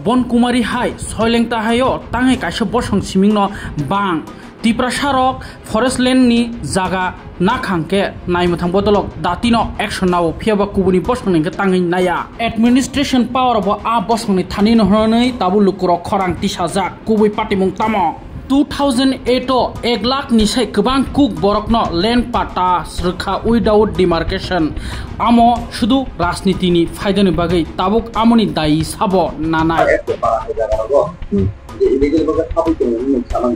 बनकुमारी high सयलेंता हायो तांगे काइसे बसं सिमिंग न बां तिप्रासारक फरेस्ट लैंड नि जागा नाखांके नायमथां बदलक दाती न एक्शन नाव फियाबा कुबुनि बसंनि तांगै नाया एडमिनिस्ट्रेशन पावर बो आ बसंनि थानि नहरनै ताबु लुकुर खरां तिसाजा कुबै पाटिमुं तामो 2008 1 लाख निसाय गोबां कुक बरकनो लैंड पाटा रोखा उइदाउट डिमार्केशन आमो शुधु राजनीतिनि फायदानि बागै ताबुक आमोनि दायि साबो नानाय illegal baga sabu to mun saman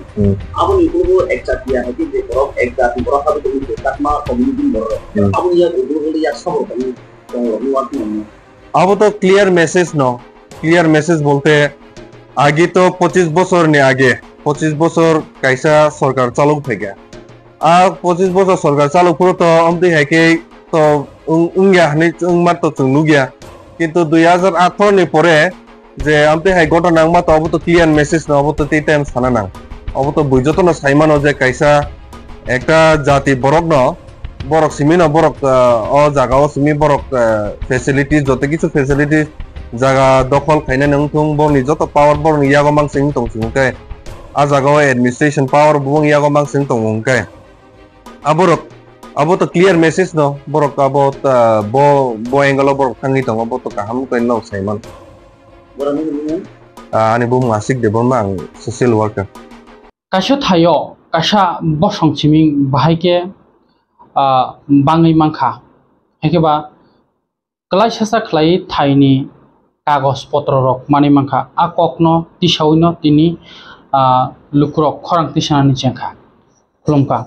abun ibu exact ya hati de borok exact borok sabu to mun takma community borok abun ya guru ya sabu kami to nuwat mun अब तो clear message बोलते आगे तो 25 बছর ने आगे 25 बছর कैसा सरकार चालू थे गया आ 25 बছর सरकार चालू करो तो हम तो है कि तो उंगया नहीं उंगमा तो चुंगलू गया किंतु 2008 ने परे जे आमते हाई घटना नांगमा तो अब तो क्लियर मेसेज न अब तो ती टाइम साना नांग अब तो बुझतो न साइमानो जे कैसा एकटा जाति बरक न बरक सिमी न बरक अ जागाव सिमी बरक फैसिलिटीज जते किछु फैसिलिटीज जागा दखल खाइना नों थुं बरनि जत पावर बरनि यागो मांसिं दं सिंकै आ जागाव एडमिनिस्ट्रेशन पावर बुं यागो मांसिं दं उंकै आबरक अब तो क्लियर मेसेज न बरक अब बो एंगल बरक थांनि दं अब तो काहाम कइन न साइमान ani bung masik de bung mang social worker kasho thayo kasha bosong chiming bahai bangai mangkha hekeba klai sasa khlai thaini kagos potro rok mani mangkha akokno tisawino tini lukrok khorang tisani chengkha klumka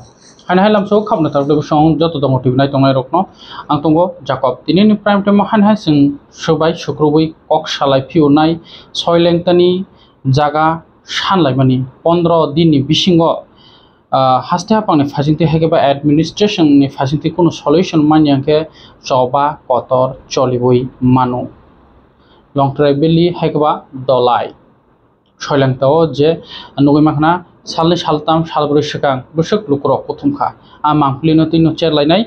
han hai lamso khamna tar de song joto dong tibnai tongnai rokno ang tongo jacob tinini prime time han hai sing sobai sukrubui kok salai fiunai soilengtani jaga sanlaimani 15 din ni bisingo haste hapangni phajingti hekeba administration ni phajingti kono solution manyangke choba kotor cholibui manu long travelli hekeba dolai soilengtao je nugui makhna salni saltam salbri sikang busuk lukurok puthumkha a mangplino tino cherlainai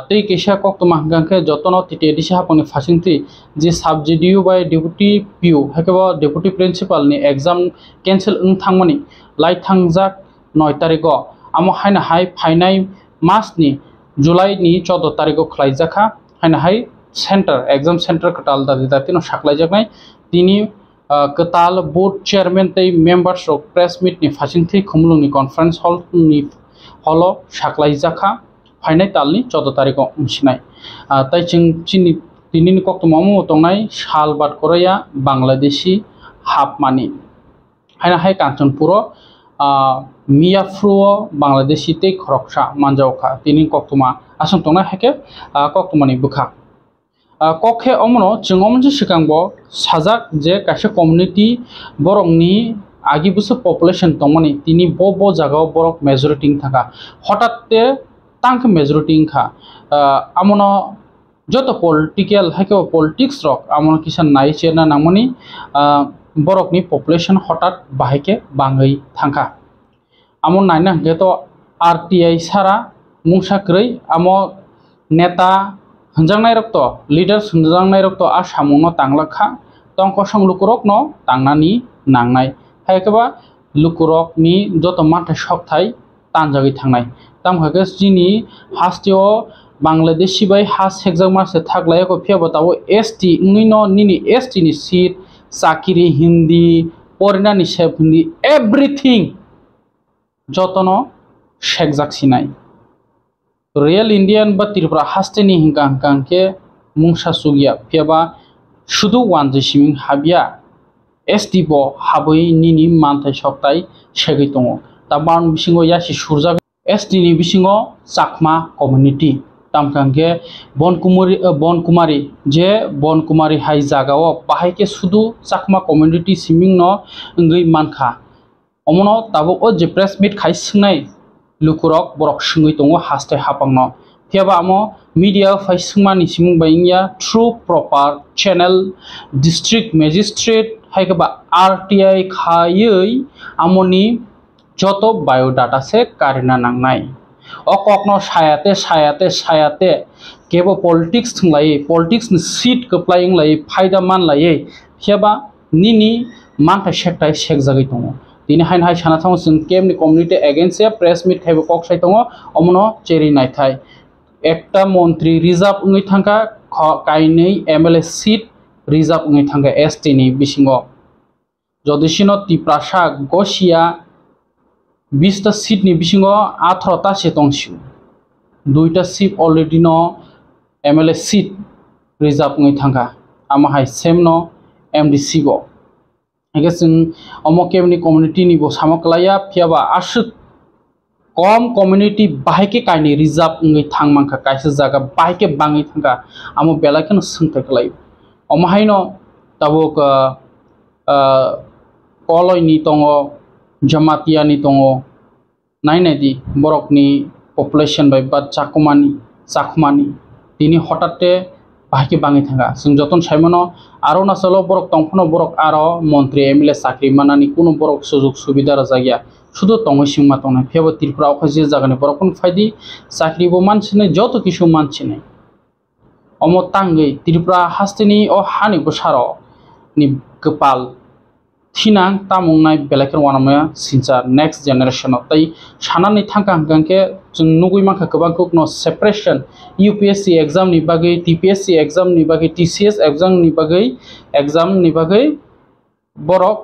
tei kesia kokto mangangke jotono titi disi haponi phasingti je subsidio by deputy PO hekeba deputy principal ni exam cancel thangmani lai thangjak 9 tariko amo haina hai phainai mas ni july ni 14 tariko khlaijakha haina hai center exam center katal da tino saklaijaknai tini ketal board chairman tei members of press meet ni phasingthi khumlung ni conference hall ni holo saklai jakha phainai talni 14 tariko umsinai tai chini tinini koktomamu tongnai salbat koraya bangladeshi hapmani haina hai kanchanpuro miyafruo bangladeshi tei khoroksa manjaokha tini koktoma asung tongnai heke koktomani bukha kokhe omno chingomje sikangbo sajak je kaise community borokni agi busu population tongmani tini bo jaga borok majority thaka hotatte tank majority kha amono joto political hake politics rok amono kisan nai chena namani borokni population hotat bahike bangai thangka amon naina geto RTI sara mungsakrei amo neta hanjangnai rok to leaders hanjangnai rok to a samuno tanglakha tongko song lukurok no tangnani nangnai haikeba lukurok ni joto mate sokthai tanjagi thangnai tamkhake chini hastio bangladeshi bai has exam se thaglai ko phiabo tawo ST ngino nini ST ni seat sakiri hindi porina ni shepni everything jotono shekjak sinai real indian ba tripura hasteni hingkangke mungsa sugya phiaba shudu wanje siming habia ST bo haboi nini manthai soktai segi tongo taban bisingo yasi surja ST ni bisingo chakma community tamkangke bonkumari je bonkumari hai jagao bahaike sudu chakma community siming no ngei mankha omono tabo o je press meet khai singnai lukurok borok sungui tongo haste hapangno phiaba amo media faisingma ni simung baingya through proper channel district magistrate haikaba RTI khayei amoni joto biodata se karina nangnai okokno sayate kebo politics thlai politics ni seat koplying lai faida man lai phiaba nini mantai sektai sekjagai tongo tini hain hai sana thang sing kemni community against a press meet khaibo kok sai tongo omono cheri naithai ekta montri reserve ungui thangka kainei MLA seat reserve ungui thangka ST ni bisingo jodishino tiprasa gosia 20টা seat ni bisingo 18টা se tongsiu 2টা seat already no MLA seat reserve ungui thangka ama hai same no MDC bo again omo kemni community ni bo samoklaya phiaba ashuk kom community bahike kaini reserve ungui thangmangkha kaisa jaga bahike bangi thangka amo belaken sungtai klai omo haino tabuk koloi ni tongo jamatia ni tongo nainai di borok ni population by bat chakumani tini hotate bahike bangi thanga sung joton saimono aro nasalo borok tongphono borok aro montri MLA sakri manani kuno borok sujog subida rajagya শুধু তঙ্গ সীমা তঙ্গ Feb Tripura অফিসে জাগানে বরকন ফাইদি চাকরি বো মানছি নাই যত কিছু মানছি নাই অম তাঙ্গৈ ত্রিপুরা হাস্তিনি ও হানি বসার নি গোপাল থিনাং তামুংনাই বেলাকের ওয়ানাময়া সিনচা নেক্সট জেনারেশন তাই সানানি থাঙ্কা হাंगांके जों नुगुइ माखा गोबां कुकनो सेपारेशन UPSC एग्जाम नि बागै TPSC एग्जाम नि बागै TCS एग्जाम नि बागै borok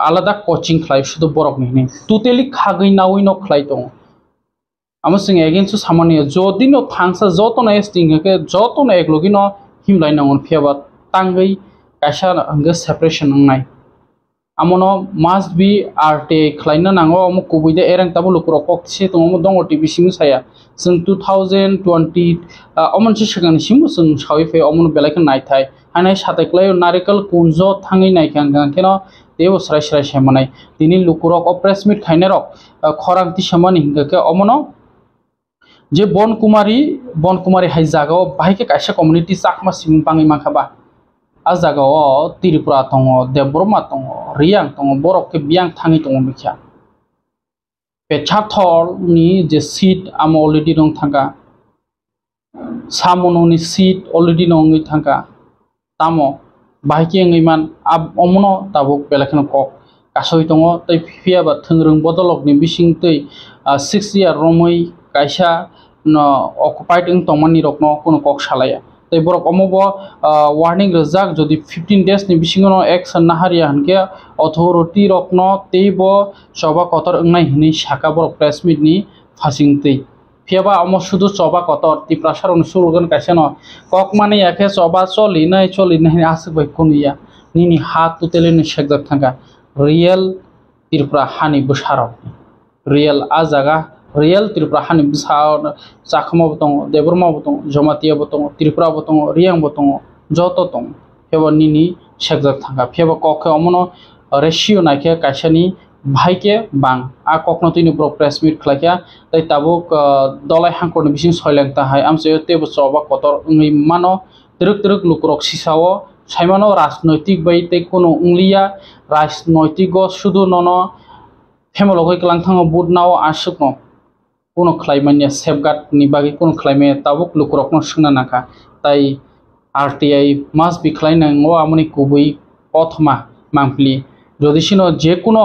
alada coaching khlai shudu borok ni totally khagui nawi no khlai tong amasing against samani jodi no thangsa joto na sting ke joto na eklogi no himlai nangon phiaba tangai kaisa anga separation nai amono must be RTA khlaina nango amu kubuide erang tabu lukro kok se tong amu dongo TV simu saya sung 2020 amonchi sigang simu sung sawi fe amun belaikan nai thai hanai satai klai narikal kunjo thangai nai kang keno tebo srai semanai tini lukurok o press meet khainerok khorang ti samani hingake amono je bonkumari hai jagao bahike kaisa community sakma simu pangai makhaba a jagao Tripura tongo Debroma tongo Riang tongo borok ke biang thangi tongo bikha pechathor ni je seat am already dong thanga samono ni seat already nongi thanga tamo bahike ngiman ab omono tabuk belakno kok kasoi tongo tai phia ba thungrung bodolok ni bising tei 6 year romoi kaisa no occupied ing tongmani rokno kono kok salaya tai borok omobo warning rejak jodi 15 days ni bisingono action naharia hanke authority rokno teibo soba kotor ngai hini saka borok press meet ni fasing tei phiaba omo sudu soba kotor ti prasar on surugan kaisano kok mane yake soba choli nai asuk bai kunia nini hat tutele ni shekdak thanga real Tripura hani busharok real ajaga real Tripura hani bisao chakmo botong Debroma botong Jamatia botong Tripura botong Riang botong joto tong pheba nini shekjak thanga pheba kokhe omono ratio naike kaisani bhaike bang a kokno tini bro press meet khlakya tai tabuk dolai hangkor ni bising soileng ta hai amse tebo choba kotor ngi mano truk lukrok sisao saimano rajnoitik bai te kono ungliya rajnoitik go শুধু nono phemologoi klang thango budnao asukno কোনো climate safeguard ni bagi কোনো climate tabuk lukrokno sungna naka tai RTI must be khlainango amoni kubui othma mangpli jodi sino je kono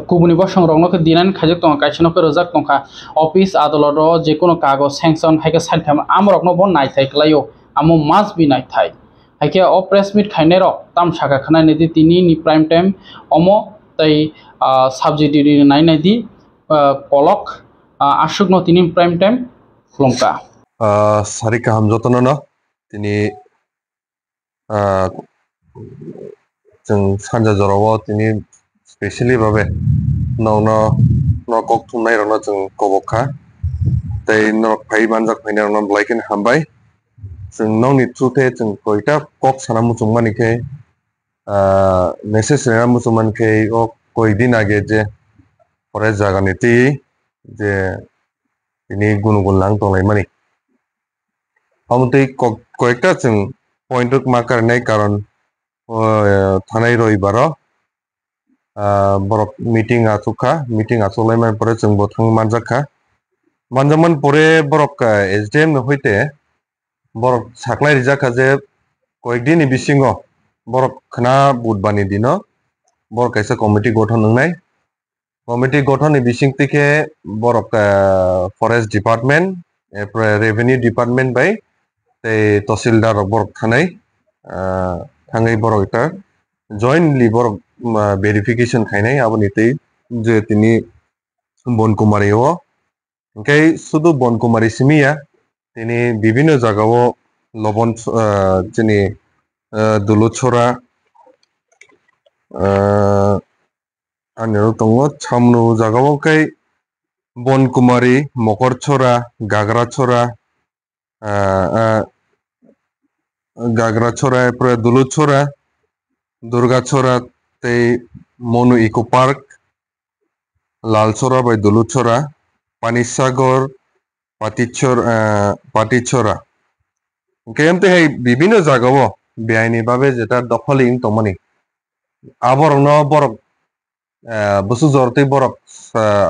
kubuni bosong rokno dinan khajak tong kaisino ko rojak tongkha office adoloro je kono kagoj sanction haike saitham amrokno bon nai thai klayo amo must be nai thai haike o press meet khainero tam saka khana nedi tini ni prime time omo tai subsidiary nai di kolok asukno tini prime time flongka sarika hamjotono no tini जों सानजा जराव tini specially babe no kok thumnai rokno जों kobokha tei no phai manjak phaina rokno blaiken hambai जों nongni through जों koita kok sana muchungmani ke message rena muchungmani ke o koidin age je pore jagani ti je tini gunugun lang tonglaimani amutei koekta जों point marker nei karon thanai roibaro borok meeting acholaimai pore जों bo thang manjakha manjaman pore borok SDM no hoite borok saklai rijakha je koekdini bisingo borok khana budbani dino borok kaisa committee gothon nangnai committee gothon ni bising tike borok forest department revenue department by tei tosildar borok thanai thangai borok ita jointly borok verification khainai aboni tei je tini bon kumari o okay sudu bon kumari simia tini bibhinno jagao lobon jini duluchora anero tongo chamnu jagao kai bon kumari mokorchora gagrachora pre duluchora durgachora tei monu eco park lalchora by duluchora panisagor patichora কেমতে এই বিভিন্ন জায়গাও বেআইনি ভাবে যেটা দখলিং তমনি আবরণ বরক বসু জরতে বরক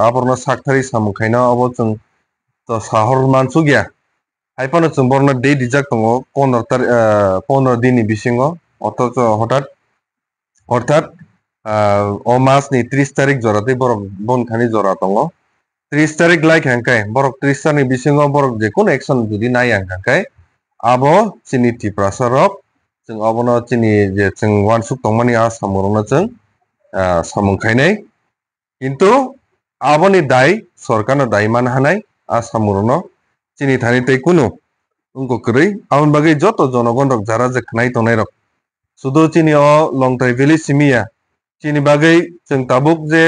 আবরণ সাকথারি সামুখাইনা অবচং তো শহর মানসু গিয়া হাইপানো চং বরণ ডে ডিজাক দङ 15 দিননি বিসিङ অর্থাৎ ও মাসনি 30 তারিখ জরাতে বরক বনখানি জরা দङ 30 তারিখ লাইক হাঙ্কাই বরক 30 তারিখ বিসিङ বরক যে কোন অ্যাকশন যদি নাই হাঙ্কাই abo chini tiprasarok jeng abono chini je jeng wansuk tongmani a samurona jeng samungkhainai kintu aboni dai sorkarno dai manhanai a samurono chini thani tei kunu ungko kwrui aboni bagui joto jonogon rok jara je khnai tongnai rok sudo chini o longtai valley simia chini bagui jeng tabuk je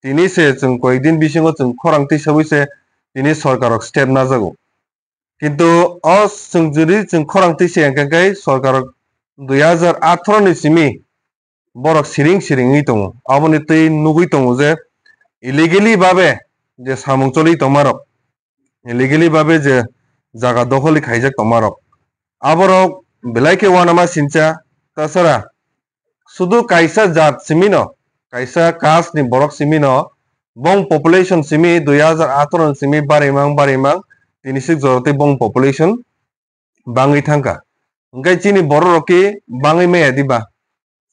tini se jeng koikdin bisingo jeng khorangtui sabui se tini sorkarok step najago কিন্তু যদি খরাংতি সিংকাই সরকার 2018 ni simi borok siring dङ aboni tei nugui dङ je illegally ভাবে যে samung choli tomarok illegally ভাবে যে জায়গা দখলি খাইজাক tomarok aborok belaike wanama sincha tasara শুধু কাইসা জাত Cimino কাইসা caste ni borok simino bong population simi 2018 simi barimang tinisik joroti bong population bangi thangka engkai chini borok roki bangi me adiba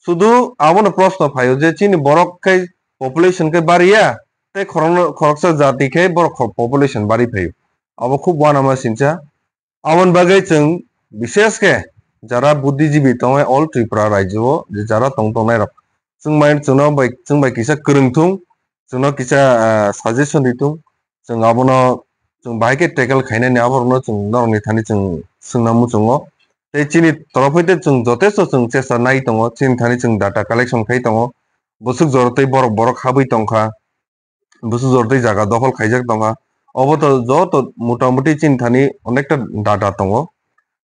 sudu abono proshno phayo je chini borok kai population kai baria tei khoroksa jati kai borok population bari phayo abo khub wanama sincha amon bagai chung bishesh ke jara buddhijibi tongai all tripura rajyo je jara tongtongnai rok chung bai kisa kwrungthung chungno kisa suggestion ditung chung abono chung baike tackle khainani aborno chung norni thani chung sungnamu chungo tei chini torofite chung jotesto chung chesta nai tongo chini thani chung data collection khai tongo busuk jorotei borok habui tongkha busuk jorotei jaga dokhol khaijak tongkha oboto joto motamuti chini thani onekta data tongo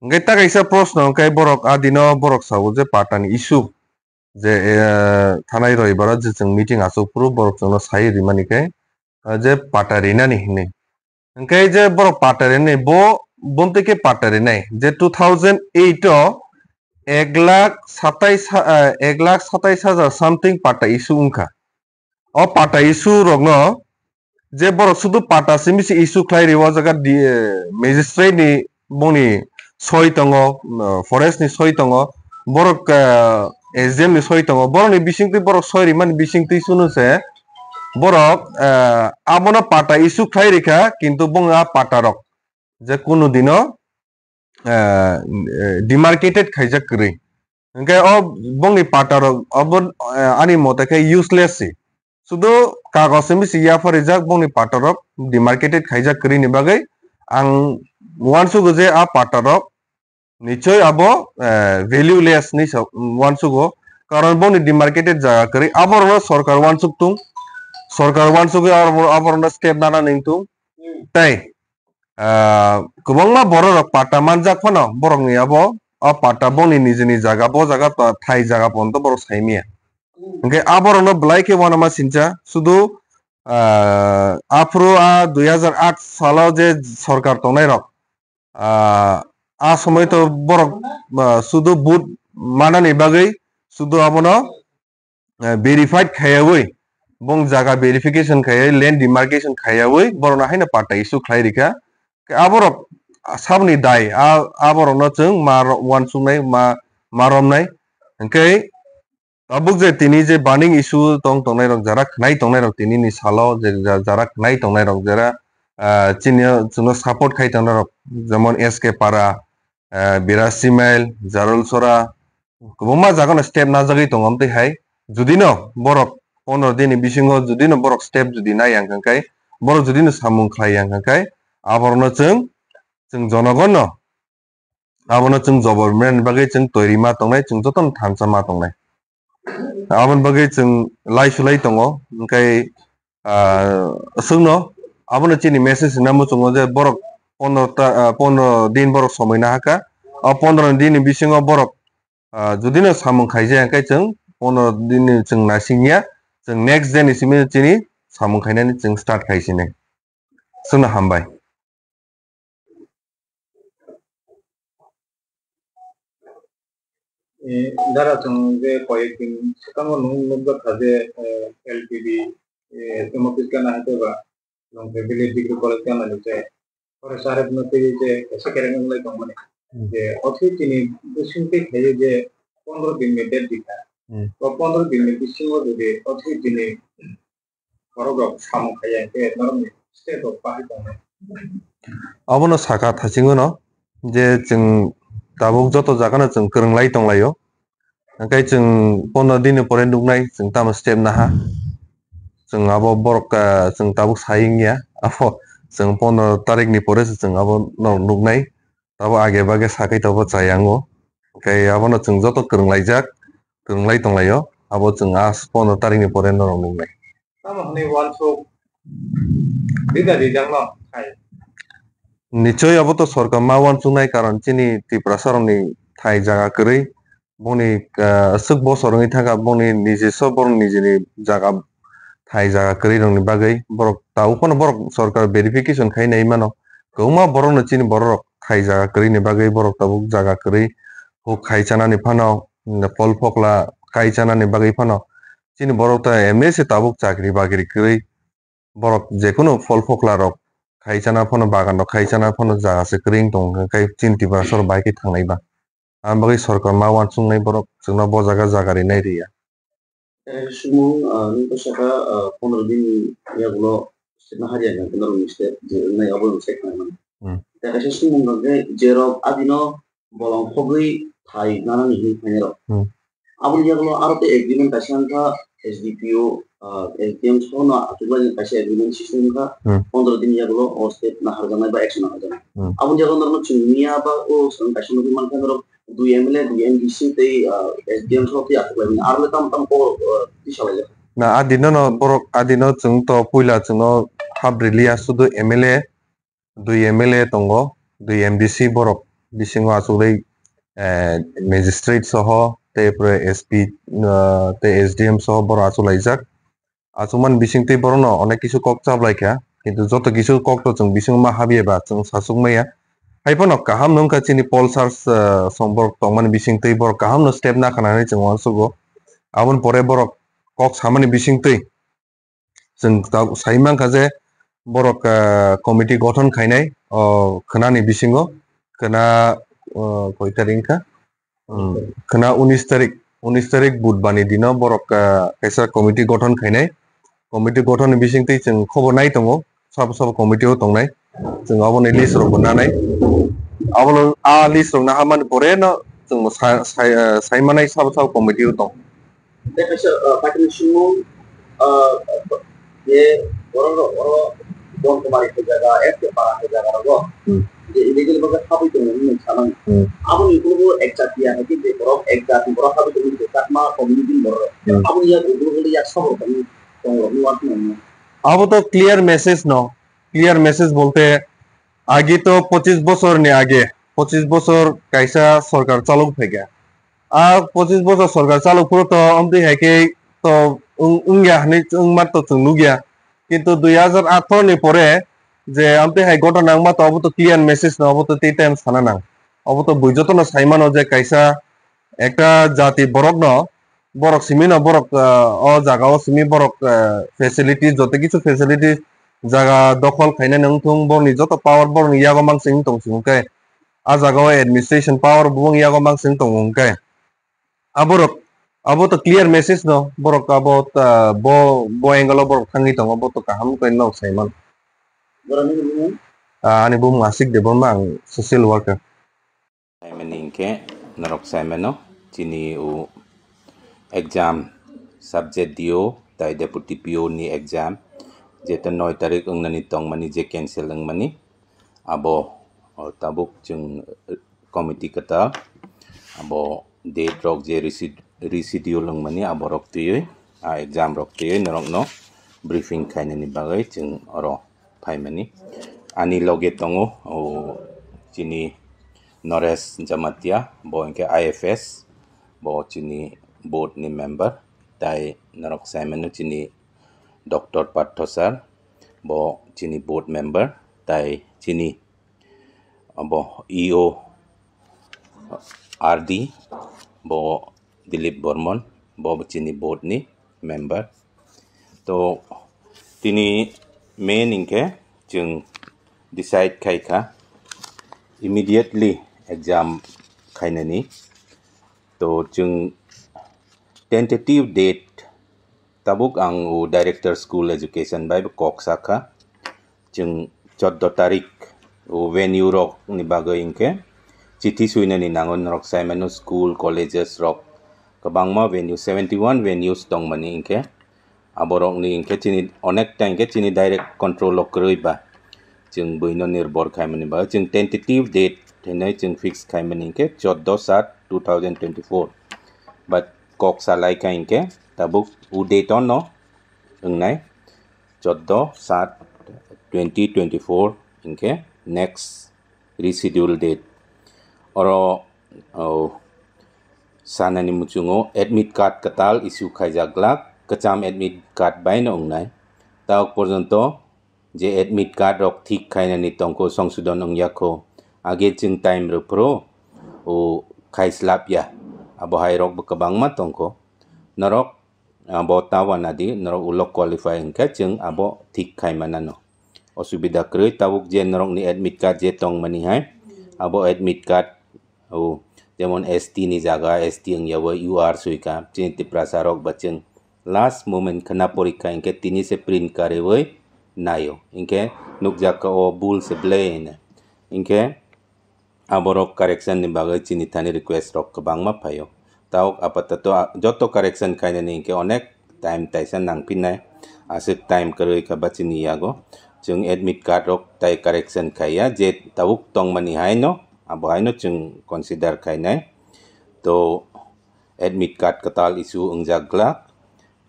ngai ta kaisa proshno kai borok adino borok sabu je patani issue je thanai roibara je chung meeting asuk puru borok chungno sai rimani kai je patarinani hini engkai je borok patarini bo bonte ke patarinai je 2008 o 1,27,000 something pata issue ungkha o pata issue rokno je borok sudu pata simisi issue khlai riwa jaga magistrate ni boni soi tongo forest ni soi tongo borok SDM ni soi tongo borok ni bisingtui borok soi rimani bisingtui sunu se borok abono pata issue khlai rikha kintu bonga pata rok je kuno dino demarcated khaijak krui engkai o bongni pata rok obon ani mote kai useless si sudu kagos simisi yafa rijak bongni pata rok demarcated khaijak krui ni bagai ang wansugo je a pata rok nichoi abo valueless ni wansugo karon bongni demarcated jaga krui aborno sorkar wansuk tung সরকার ওয়ানসুকে আবরণ step নানা নিংতু তাই গোবাংমা বড় পাটা মানজাক ফনো বরংনি আবো অ পাটা বনি Nizhny জায়গা ব জায়গা থাই জায়গা পর্যন্ত বড় সাইমিয়া ওকে আবরণ ব্লাইকে ওয়ানামা সিনচা শুধু আফ্রো 2008 সালে যে সরকার তনাই রক আ সময় তো বড় শুধু বুট মানানি বাগৈ শুধু আবনো verified খায়াবই bong jaga verification khai land demarcation khayawui borona haina pata issue khlai rika aborok sabni dai aborok no chung mar wan sungnai ma marom nai Engkai tabuk je tini je burning issue tongnai rok jara khnai tongnai rok tini ni salo je jara khnai tongnai rok jara chini chuno support khai tongnai rok jemon SK Para Birasi Mail Jarul Sora kubuma jagano step na jagui tongam te hai judi no borok 15 din ni bisingo judi no borok step judi nai ang kai borok judi no samung khlai ang kai aborno chung jonogon no abono chung government bagai chung toiri ma tongnai chung joton thansa ma tongnai abon bagai chung lai sulai tongo kai sungno abono chini message namu chungo je borok 15 din borok somoi na haka 15 din ni bisingo borok judi no samung khaije kai chung 15 din ni chung nasingya chung next day ni simi chini samung khainani chung start khaisine sungna hambai যারা যে কয়েকদিন সেখানে নব্বই কাজে LPD MPs কেনা হতে বা village degree college কেনা হচ্ছে পরে সাহেব নতে যে সেকেন্ড লাই কোম্পানি যে অথি তিনি দুশিনতে খেয়ে যে 15 দিন মে ডেট দিতা তো 15 দিন মে বিশিঙ্গ যদি অথি তিনি খরগ সাম খাইয়া তে নরম স্টেট অফ পাহি company abono saka thasingo no je chung tabuk joto jagano chung kronglai tonglayo kai chung 15 din pore nugnai chung tam step na ha chung abo borok chung tabuk saingya abo chung 15 tarik ni pore chung abo no nugnai tabo age bage sakai tabo chayango kai abono chung joto kronglai tonglayo abo chung as 15 tarik ni pore no nugnai tamo hne wan so dida di janglo khai নিশ্চয় আবো তো সরকার মাওয়ান চুনাই কারণ চিনি ত্রিপুরা সরংনি থাই জায়গা করি বনি সুক বছরনি থাকা বনি নিজে সব বরং নিজেনি জায়গা থাই জায়গা করি রংনি বাগৈ বরক তাও কোনো বরক সরকার ভেরিফিকেশন খাই নাই মানো গৌমা বরং চিনি বরক থাই জায়গা করি নি বাগৈ বরক তাবু জায়গা করি হুক খাই চানানি ফানো ফল ফকলা খাই চানানি বাগৈ ফানো চিনি বরক তা এমনি সে তাবুক চাকরি বাগিরি করি বরক যে কোনো ফল ফকলা রক খাইচানা ফোনো বাগান খাইচানা ফোনো জাগাसे kring tong kai chinti ba sor bai ki thangnai ba ambai sarkar ma wan sungnai borok chungna bo jaga jagari nai riya sumung nungko saka 15 din yagulo sina hariya na kenaro miste je nai abo sek na man ta kase sumung ge jerok adino bolong khogui thai nana ni phainero abul yagulo arote agreement kasan tha SDPO SDM sono atulan kase agreement system ka 15 din yagulo o step na harjana ba action na harjana abul yagulo norno chungniya ba o san kasan no man kanaro 2 MLA 2 MDC te SDM so ti atulan arle tam ko tisale na adino no borok adino chung to puila chung no habrilia sudu MLA 2 MLA tongo 2 MDC borok bisingo asulei magistrate soho te pre SP te SDM soho bor asulaijak asuman bisingte borono onek kisu kok chablaika kintu joto kisu kok to chung bising ma habieba chung sasukmaya haipono kaham nungka chini polsars sombor tongman bisingte bor kaham no step na khanani chung wansugo abon pore borok kok samani bisingte chung saimang kaje borok committee গঠন খাইনাই khanani bisingo khana koi taringka khana 19 tarik budbani dino borok kaisa committee গঠন খাইনাই committee গঠন bisingte chung khobor nai tongo sab committee o tongnai chung aboni list rok bananai abono a list rok na haman pore no chung saimanai sab committee o tong dekase patin sumung ye oro don kumari ke jaga FK Para ke jaga ro je illegal baga sabi to ni saman aboni ko ekta dia haki je oro ekta boro sabi to ni takma community boro aboni ya guru ya sabor kami अब तो clear message बोलते आगे तो 25 बছর ने आगे 25 বছর कैसा सरकार चालू थे गया 25 বছর सरकार चालू करो तो हम तो है कि तो उंगया नहीं उंगमत तो चुनु गया किंतु 2018 ने परे जे हम तो है घटना मा तो अब तो क्लियर मैसेज ना अब तो ती टाइम साना ना अब तो बुझतो ना साइमान हो जे कैसा একটা জাতি বরক না borok simi no borok o jaga o simi borok facilities jote kichu facilities jaga dokhol khaina nangthung borni joto power borni yago mangsing tong singkai a jaga o administration power bung yago mangsing tong ungkai aborok abo to clear message no borok abo bo angle borok thangi tong abo to kaham ko no saiman ani bum asik de bon mang social worker Saimaninkhe narok saimano chini u exam subject dio tai deputy PO ni exam jeta 9 tarik ungnani tongmani je cancel mani abo tabuk chung committee kata abo date rok je reschedule mani abo rok tuyoi exam rok tuyoi narok no briefing khainani bagai chung oro phaimani ani loge tongo chini Nores Jamatia bo ke IFS bo chini board ni member tai narok Simon chini Dr. Pathosar bo chini board member tai chini bo EO RD bo Dilip Bormon bo chini board ni member to tini main inke chung decide kai ka immediately exam khainani to chung tentative date tabuk ang director school education by koksa ka chung 14 tarik venue rok ni bago inke chithi suinani nangon rok Simon school colleges rok kabangma venue 71 venues tongmani inke aborok ni inke chini onek time ke chini direct control ok roiba chung buino nirbor khaimani ba chung tentative date thenai chung fix khaimani ke 14/7/2024 but kok salai kain ke tabuk u date on no ungnai 14/7/2024 inke next reschedule date oro sanani muchungo admit card katal issue khaijaglak kacham admit card baino ungnai ta porjonto je admit card rok thik khainani tongko songsudon ongyakho age chung time ro pro o khaislapya abo hairok bakabangma tongko narok abo tawanadi narok ulok qualify engka chung abo thik khaimanano osubida kroi tabuk je narok ni admit card je tongmani hai abo admit card o jemon ST ni jaga ST engyawa UR suika chinti prasarok bacheng last moment khana porikha engke tini se print karewoi nayo inke nukjaka o bul se blane inke aborok correction ni bagai chini thani request rok kabangma phayo tauk apatato joto correction kainani inke onek time taisan nangpinai asik time karoi ka bachini yago chung admit card rok tai correction khaya je tabuk tongmani haino abo haino chung consider khainai to admit card katal issue ungjagla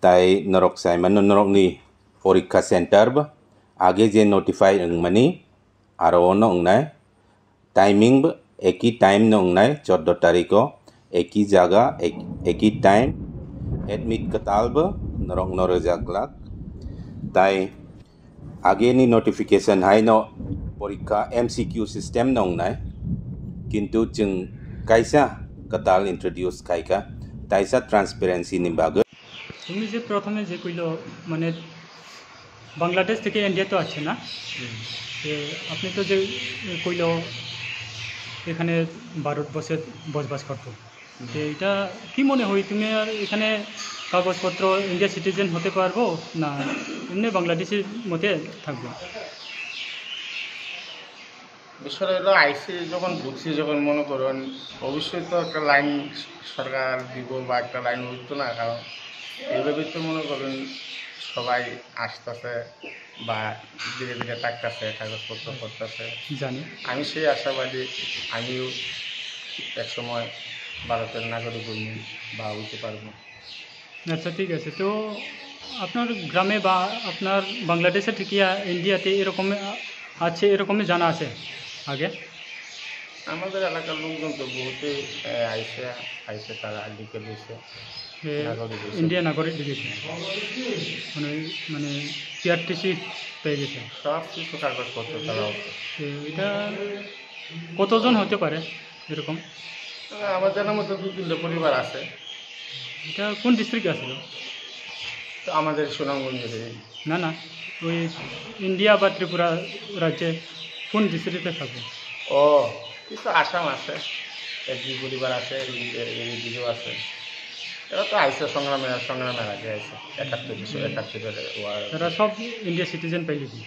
tai narok Simon narok ni porikha center ba आगे जे notify money आरो न उंगनाय timing एक ही time न उंगनाय 14 तारीखो एक ही जगह एक ही time admit कताल ब नरक नर जागला ताई आगे नि नोटिफिकेशन हाय न परीक्षा MCQ सिस्टम न उंगनाय किंतु जों कायसा कताल इंट्रोड्यूस खायका ताइसा ट्रांसपेरेंसी नि बागे তুমি যে প্রথমে যে কইলো মানে বাংলাদেশ থেকে ইন্ডিয়া তো আছে না আপনি তো যে কইলো এখানে ভারতবর্ষে বসবাস করতো এটা কি মনে হয় তুমি আর এখানে কাগজপত্র ইন্ডিয়া সিটিজেন হতে পারবো না এমনি বাংলাদেশের মধ্যে থাকবো বিষয় হলো আইসি যখন ঢুকছি যখন মনে করেন অবশ্যই তো একটা লাইন সরকার দিব বা একটা লাইন উঠতো না কারণ এইভাবে তো মনে করেন সবাই আসতেছে বা ধীরে ধীরে থাকতেছে কাগজপত্র করতেছে জানি আমি সেই আশাবাদী আমিও একসময় ভারতের নাগরিক হইব বা হইতে পারবো আচ্ছা ঠিক আছে তো আপনার গ্রামে বা আপনার বাংলাদেশে থেকে ইন্ডিয়াতে এরকম আছে এরকমই জানা আছে আগে আমাদের এলাকার লোকজন তো বহুতেই আইসে তারা লিখে দিয়েছে ইন্ডিয়া নাগরিক দিয়েছে মানে PRTC পেয়ে গেছে সব কিছু কাগজপত্র তারাও এটা কতজন হতে পারে এরকম আমার জানার মতো 2-3টা পরিবার আছে এটা কোন ডিস্ট্রিক্ট আসলো তো আমাদের সুনামগঞ্জের না না ওই ইন্ডিয়া বা ত্রিপুরা রাজ্যে কোন ডিস্ট্রিক্টে থাকবে ও কিছু আসাম আছে 1-2 পরিবার আছে এদিকেও আছে এরা তো আইসে সংগ্রামের আগে আইসে 71-71 তারা সব ইন্ডিয়া সিটিজেন পাইলে কি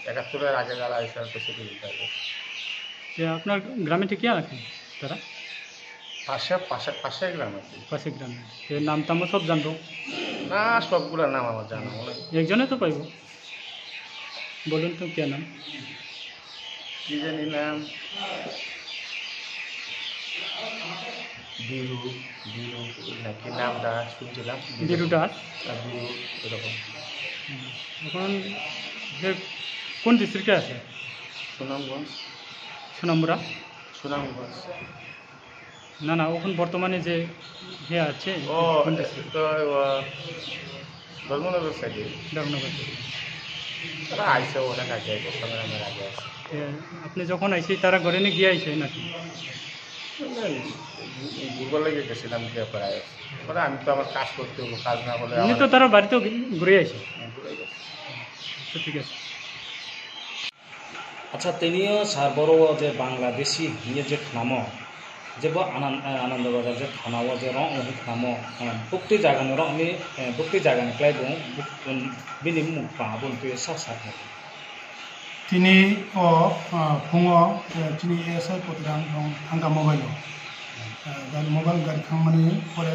71-এর আগে যারা আইসে আর তো সিটিজেন পাইবে। আপনার গ্রামে থেকে আছে তারা পাশে গ্রাম আছে, পাশে গ্রামে নাম টামও সব জানবো না সবগুলোর নাম আমার জানা অনেক। একজনে তো পাইব, বলুন তো কে নাম? কি জানি নাম, বিরু নাকি নামটা শুনছিলাম, বিরু দাস। বিরু এরকম। এখন যে কোন ডিস্ট্রিক্টে আছে? সুনামগঞ্জ। সুনামগঞ্জ না এখন বর্তমানে যে আছে ও তো ধর্মনগর সাইডে। ধর্মনগর তারা আইসে অনেক আগে আইসে, সংগ্রামের আগে আছে। আপনি যখন আইসি তারা ঘরে নিয়ে গিয়ে আইসে নাকি? গুগলে গেছিলাম গিয়ে প্রায়, পরে আমি তো আমার কাজ করতে হবো, কাজ না হলে এমনি তো তারা বাড়িতেও ঘুরে আইসে। ঠিক আছে। আচ্ছা তিনিও সারবরও যে বাংলাদেশি হিয়ে যে খামো যেব আনন্দবাজার যে থানাও যে রং ওহি খামো বুকটি জায়গানো রং আমি বুকটি জায়গানিफ्राय बुं बिनि मुं पाबोन तो सा सा তিনি फुङाव তিনি एसआई पतिराम दं थांगा mobile dan mobile gari khangmani pore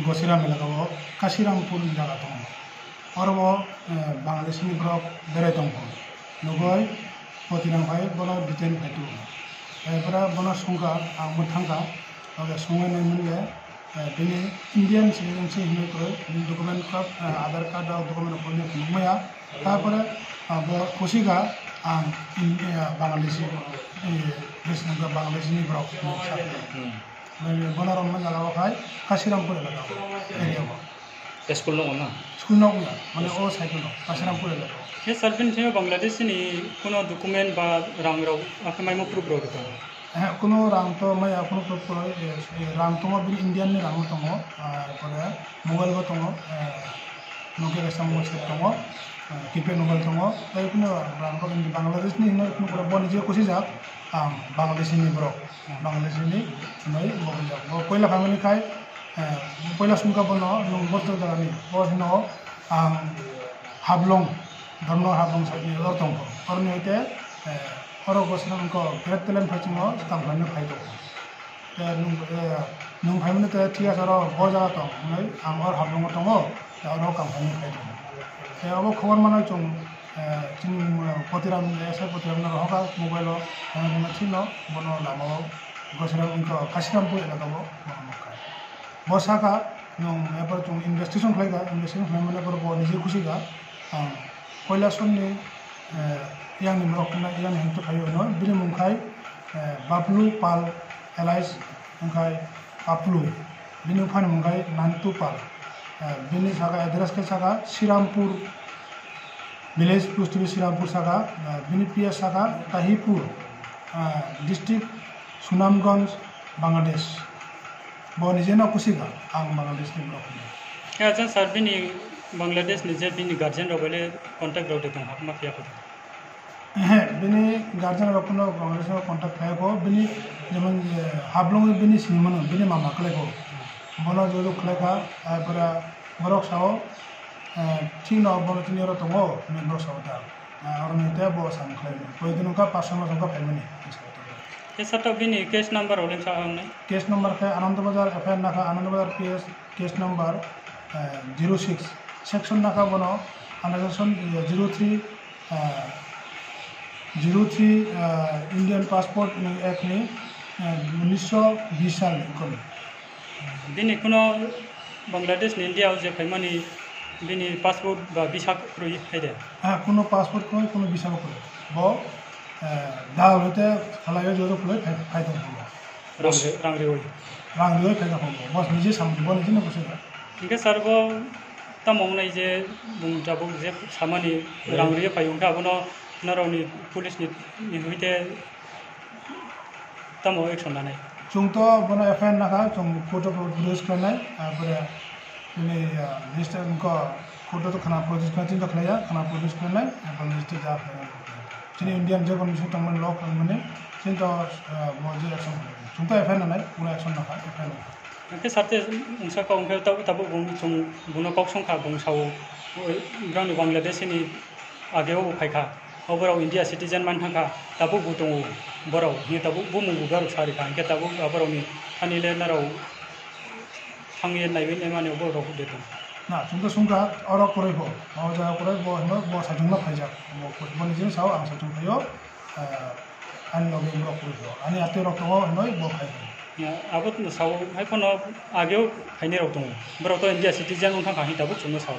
gosiram elagao kashiramपुर jaga dong orobo bangladesh ni brok berai dong nogoi Patiram भाई बोला डिटेन फाइटु एफरा बोला संगा आंबो थांगा ओके संगा नै मोनले बिनि इंडियन सिटिजनशिप हिने करे डकुमेंट कार्ड आधार कार्ड डकुमेंट कोने खुमया तारपरे खुसिगा आं बांग्लादेशी बिसनगा बांग्लादेशी नि ब्रक बोला रमना जागा खाय काशीरामपुर एलाका एरिया स्कूल नो ना माने ओ साइड नो काशीरामपुर एलाका ये सर्विन थे बांग्लादेश नि कोनो डकुमेंट बा रांग राव आखमाय मो प्रूफ रोड था কোনো রাং তো মই আপন প্रूफ রাং তো বিন ইন্ডিয়ান नि রাং তো পরে মোবাইল গো তো নকে গেছা মোবাইল সেট তো কিপেড মোবাইল তো তাই কোনো রাং তো বাংলাদেশ नि নো কোনো পরে বনি যে কোসি যা বাংলাদেশি नि ব্রো বাংলাদেশি नि নই মোবাইল যা পয়লা ফামিলি খাই পয়লা সুনকা বনো নো বস্ত জায়গা नि ও হিনো হাবলং ধর্ম হাবলং সাইড नि অর্থ और नैते और गसना उनको ग्रेट टैलेंट फाइटिंगो स्टाम्पलानो फाइटो नुं फाइमने ते थिया सरो हो जागा तो नै आम और हाबलंगो दङो और कामफानि फाइटो ते अब खबर माने जों जों पतिराम एसआई पतिराम रहका मोबाइल न थिनो बनो लामो गसना उनको काशीरामपुर एलाकाबो बसाका नुं एपर जों इन्वेस्टिगेशन खालामने पर निजे खुसिगा पयला सननि yang ni merokna yang hentu kayu no bini mungkai Bablu Pal Elias mungkai Bablu bini uphan mungkai Nantu Pal bini saga address ke saga Sirampur village posturi Sirampur saga bini PS saga Tahipur district Sunamganj Bangladesh bo nijena kusiga ang Bangladesh ni merokna ya jan sar bini Bangladesh nije bini guardian robele contact route tong hak mafia ko बिनी guardian रखनो Bangladesh में contact है को बिनी जेमन हाबलंग बिनी सिमन बिनी मामा कले को बनो जो कले का पर बरक साओ ठीक न बनो तिनिर तंगो ने बरक साओ ता और नेते बो साम कले कोई दिन का पासनो संका फैमिली ये सट बिनी केस नंबर होले सा हमने केस नंबर है आनंद बाजार एफआईआर नाका आनंद बाजार पीएस केस नंबर 06 सेक्शन नाका बनो अनसेक्शन 03 इंडियन पासपोर्ट एक्ट ने 1920 साल को दिन कोनो बांग्लादेश ने इंडिया जे फैमानी बिनी पासपोर्ट बा वीसा प्रयोग हैदे हां कोनो पासपोर्ट को कोनो वीसा को बो दा होते खलायो जो फ्लोय फायदा हो रांगरे फायदा हो बस निजे सामने निजे न कुछ इनके सर्व तमंगनाय जे बुंजाबो जे सामानि रांगरे फायदा बनो नारावनि पुलिस नि होइते तमो एक्शन लानाय जों तो बना एफआईआर नाका जों फोटो प्रोड्यूस करनाय आरो ने लिस्ट को फोटो तो खाना प्रोड्यूस करथिन तो खलाया खाना प्रोड्यूस करनाय एबा लिस्ट जा जोंनि इंडियन जे कमिसन तमन लॉ खालामने जों तो मजे एक्शन जों तो एफआईआर नाय पूरा एक्शन नाका FIR Ke sarte ungsa ka ungke tabu bung chung buno kok songkha bung sau ground Bangladesh ni ageo phaikha oborau India citizen man thangkha tabu butung borau ni tabu bumu bugar sari kha ke tabu aborau ni thanile narau thangye naibin emane oborau detu na chúng sungka oro korebo mau ja korebo no bo sajungna phaijak bo nijin sao ang sajung phayo an logi bro korebo ani ate rok to noi bo phaibo abot sao hai kono ageo phaine rok tung bro to India citizen ung thangkha hi tabu chungno sao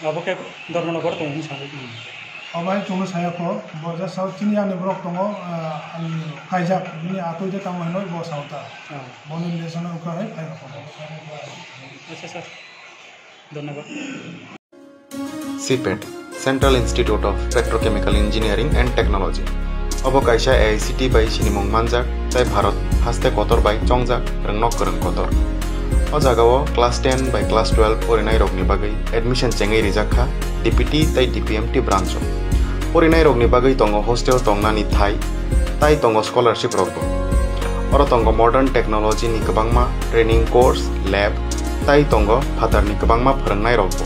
aboke dormono gor tung sao abai chungno saya ko bo ja sao chini ani bro to an kaijak bini ato je tang noi bo sao ta bonin lesona ko hai phai ko अच्छा sir धन्यवाद CPET Central Institute of Petrochemical Engineering and Technology Obo kaisa AICT bai sinimung manjak tai Bharat haste kotor bai chongjak rwngnok korong kotor o jagao class 10 bai class 12 porinai rokni bagai admission chengai rijakha DPT tai DPMT branch porinai rokni bagai tongo hostel tongnani thai tai tongo scholarship rokbo oro tongo modern technology ni kwbangma training course lab tai tongo phatarni kwbangma phorongnai rokbo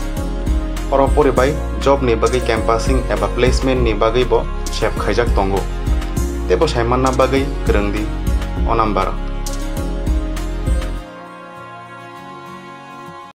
oro poribai job ni bagai campusing eba placement ni bagai bo sep khaijak tongo tebo saimanna bagai krengdi o number